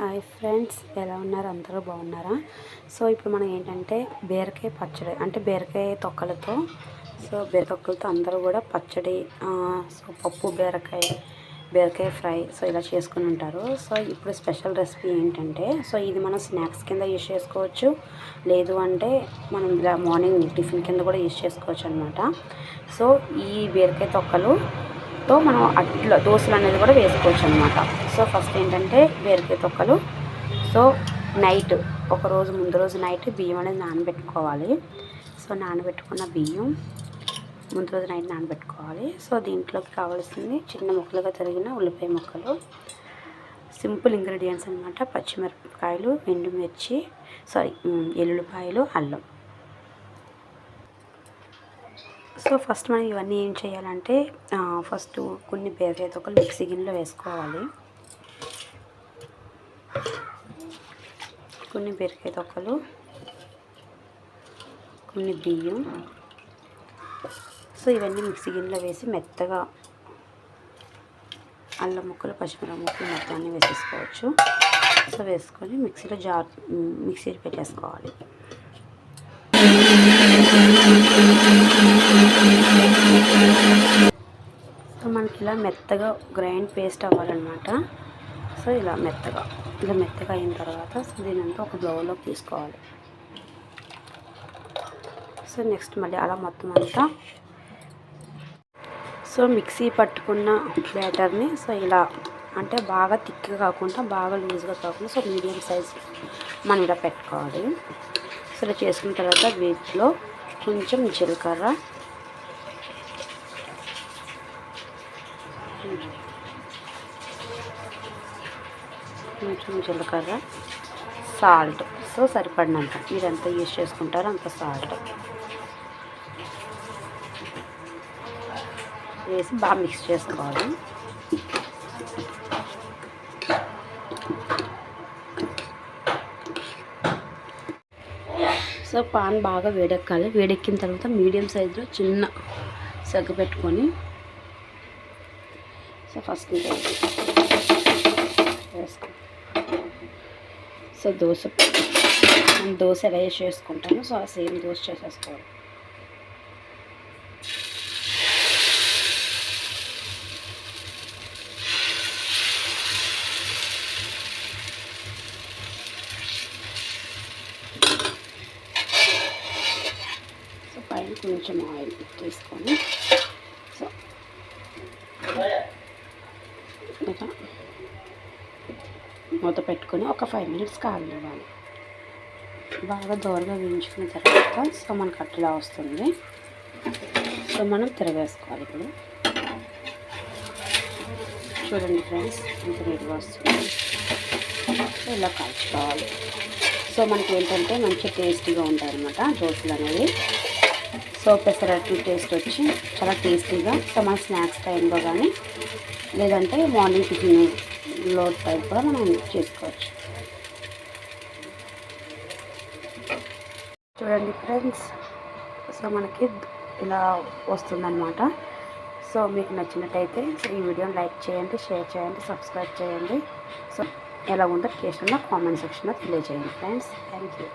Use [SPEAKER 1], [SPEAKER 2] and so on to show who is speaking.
[SPEAKER 1] Hi friends, ఎలా ఉన్నారు? అందరూ బాగున్నారా? సో ఇప్పుడు మనం ఏంటంటే బీరకాయ పచ్చడి, అంటే బీరకాయ తొక్కలతో, బీరకాయ తొక్కలతో అందరూ కూడా పచ్చడి, పప్పు బీరకాయ ఫ్రై ఇలా చేసుకుని ఉంటారు. సో ఇప్పుడు స్పెషల్ రెసిపీ ఏంటంటే, ఇది మనం స్నాక్స్ కింద యూజ్ చేసుకోవచ్చు, లేదు అంటే మనం ఇలా మార్నింగ్ టిఫిన్ కింద కూడా యూజ్ చేసుకోవచ్చు అనమాట. సో ఈ బీరకాయ తొక్కలుతో మనం దోశలు అనేది కూడా వేసుకోవచ్చు అనమాట. సో ఫస్ట్ ఏంటంటే బీరకాయ తొక్కలు, నైట్ ముందు రోజు నైట్ బియ్యం అనేది నానబెట్టుకోవాలి. నానబెట్టుకున్న బియ్యం ముందు రోజు నైట్ నానబెట్టుకోవాలి. దీంట్లోకి కావాల్సింది చిన్న ముక్కలుగా తరిగిన ఉల్లిపాయ ముక్కలు, సింపుల్ ఇంగ్రీడియంట్స్ అనమాట. పచ్చిమిరపకాయలు, ఎండుమిర్చి, ఎల్లుల్లిపాయలు, అల్లం. ఫస్ట్ మనం ఇవన్నీ ఏం చేయాలంటే, ఫస్ట్ కొన్ని బీరకాయ తొక్కలు మిక్సీ గిన్నెలో వేసుకోవాలి. కొన్ని బీరకాయ తొక్కలు, కొన్ని బియ్యం. ఇవన్నీ మిక్సీ గిన్నెలో వేసి మెత్తగా అల్లం ముక్కలు, పచ్చిమిరపకాయ ముక్కలు మొత్తం అన్నీ వేసేసుకోవచ్చు. వేసుకొని మిక్సీ పెట్టేసుకోవాలి. మనకి ఇలా మెత్తగా గ్రైండ్ పేస్ట్ అవ్వాలన్నమాట. ఇలా మెత్తగా అయిన తర్వాత దీనంతా ఒక బౌల్లోకి తీసుకోవాలి. నెక్స్ట్ మళ్ళీ అలా మొత్తం అంతా మిక్సీ పట్టుకున్న బ్యాటర్ని ఇలా, అంటే బాగా థిక్గా కాకుండా బాగా లూజ్గా కాకుండా మీడియం సైజ్ మనం ఇలా పెట్టుకోవాలి. ఇలా చేసుకున్న తర్వాత వీటిలో కొంచెం జీలకర్ర, సాల్ట్, సరిపడినంత, మీరు ఎంత యూజ్ చేసుకుంటారో అంత సాల్ట్ వేసి బాగా మిక్స్ చేసుకోవాలి. పాన్ బాగా వేడెక్కాలి. వేడెక్కిన తర్వాత మీడియం సైజులో చిన్న సగ్గు పెట్టుకొని ఫస్ట్ వేసుకో. దోశ ఎలా చేసుకుంటాను, సేమ్ దోశ చేసేసుకోవాలి. పైన కొంచెం ఆయిల్ తీసుకొని ఇలా మూత పెట్టుకొని ఒక 5 minutes కాగనివ్వాలి. బాగా దోరగా వేయించుకున్న తర్వాత మనకు అట్లా వస్తుంది. మనం తిరగేసుకోవాలి. ఇప్పుడు చూడండి ఫ్రెండ్స్, ఇంత నీట్గా వస్తుంది. ఇలా కాల్చుకోవాలి. మనకి ఏంటంటే మంచి టేస్టీగా ఉంటాయి అన్నమాట దోశలు అనేవి. పెసరట్టు టేస్ట్ వచ్చి చాలా టేస్టీగా, మన స్నాక్స్ టైంలో కానీ లేదంటే మార్నింగ్ టిఫిన్లో టైం కూడా మనం చేసుకోవచ్చు. చూడండి ఫ్రెండ్స్, మనకి ఇలా వస్తుందన్నమాట. మీకు నచ్చినట్టయితే ఈ వీడియోని లైక్ చేయండి, షేర్ చేయండి, సబ్స్క్రైబ్ చేయండి. ఎలా ఉందో టేస్ట్ ఉన్న కామెంట్ సెక్షన్లో తెలియజేయండి ఫ్రెండ్స్. Thank you.